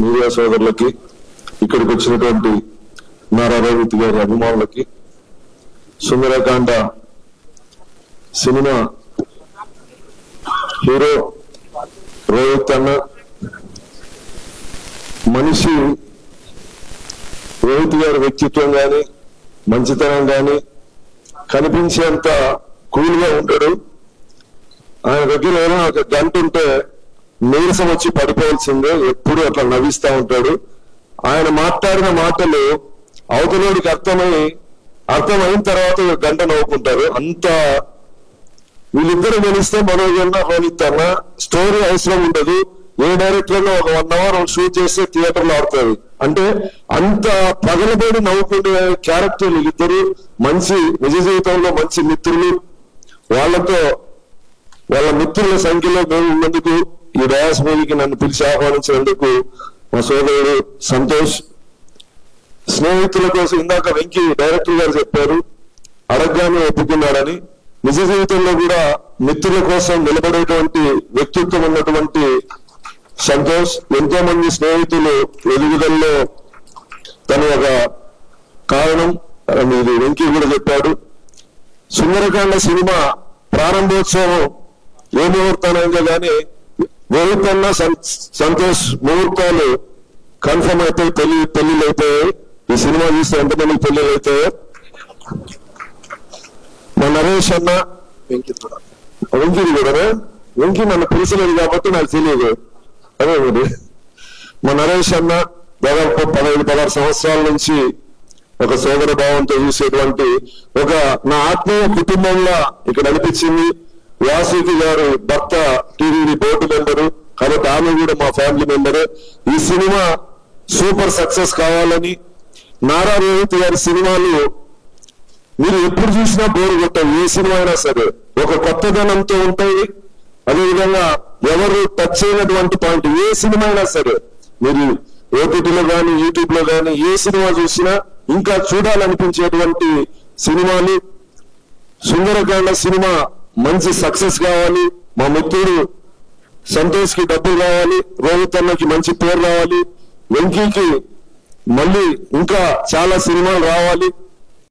Media సోదరులకి, ఇక్కడికి వచ్చినటువంటి నారా రేవంత్ గారి అభిమానులకి, సుందరకాండ సినిమా హీరో రోహిత్ అన్న మనిషి, రోహిత్ గారి వ్యక్తిత్వం కానీ మంచితనం కానీ కనిపించేంత కూల్గా ఉంటాడు. ఆయన దగ్గర ఏదైనా ఒక గంట ఉంటే నీరసం వచ్చి పడిపోవాల్సిందే, ఎప్పుడు అట్లా నవ్విస్తా ఉంటాడు. ఆయన మాట్లాడిన మాటలు అవతలోడికి అర్థమైన తర్వాత ఒక గంట నవ్వుకుంటారు. అంత వీళ్ళిద్దరు గెలిస్తే మనోజ్ అన్న రోహిత్ అన్న స్టోరీ అవసరం ఉండదు. ఏ డైరెక్టర్ లో ఒక 1 hour షూట్ చేస్తే థియేటర్లో ఆడుతుంది. అంటే అంత పగలబడి నవ్వుకునే క్యారెక్టర్ వీళ్ళిద్దరు. మంచి నిజ జీవితంలో మంచి మిత్రులు. వాళ్ళ మిత్రుల సంఖ్యలో మేము ఉన్నందుకు, ఈ డయాస్ మూవీకి నన్ను పిలిచి ఆహ్వానించినందుకు మా సోదరుడు సంతోష్. స్నేహితుల కోసం ఇందాక వెంకీ డైరెక్టర్ గారు చెప్పారు, అడగగానే ఒప్పుకున్నాడని. నిజ జీవితంలో కూడా మిత్రుల కోసం నిలబడేటువంటి వ్యక్తిత్వం ఉన్నటువంటి సంతోష్. ఎంతో మంది స్నేహితులు ఎదుగుదలలో తను ఒక కారణం. ఇది వెంకీ కూడా చెప్పాడు. సుందరకాండ సినిమా ప్రారంభోత్సవం ఏ ముహూర్తానైందో కానీ రోహిత్ అన్న సంతోష్ ముహూర్తాలు కన్ఫర్మ్ అయిపోయి పెళ్లిళ్ళు అయిపోయాయి. ఈ సినిమా చూస్తే ఎంతమందికి పెళ్లిళ్ళు అయిపోయాయి. మా నరేష్ అన్న వెంకీ కూడా వెంకీ నన్ను పిలిచలేదు కాబట్టి నాకు తెలియదు. అదే మరి మా నరేష్ అన్న దాదాపు 15-16 సంవత్సరాల నుంచి ఒక సోదర భావంతో చూసేటువంటి ఒక నా ఆత్మీయ కుటుంబంలో ఇక్కడ అనిపించింది. వాసుకి గారు భర్త టీవీ బోర్డు మెంబరు కాబట్టి ఆమె కూడా మా ఫ్యామిలీ మెంబరే. ఈ సినిమా సూపర్ సక్సెస్ కావాలని, నారా రేవంత్ గారి సినిమాలు మీరు ఎప్పుడు చూసినా బోరు కొట్టాయి. ఏ సినిమా అయినా సరే ఒక కొత్తదనంతో ఉంటాయి. అదేవిధంగా ఎవరు టచ్ చేయనటువంటి పాయింట్ ఏ సినిమా అయినా సరే మీరు ఓటీటీలో కానీ యూట్యూబ్ లో కానీ ఏ సినిమా చూసినా ఇంకా చూడాలనిపించేటువంటి సినిమాలు. సుందరకాండ సినిమా మంచి సక్సెస్ కావాలి. మా మిత్రుడు సంతోష్ కి డబ్బులు కావాలి, రోహిత్ అన్నకి మంచి పేరు రావాలి, వెంకీకి మళ్ళీ ఇంకా చాలా సినిమాలు రావాలి.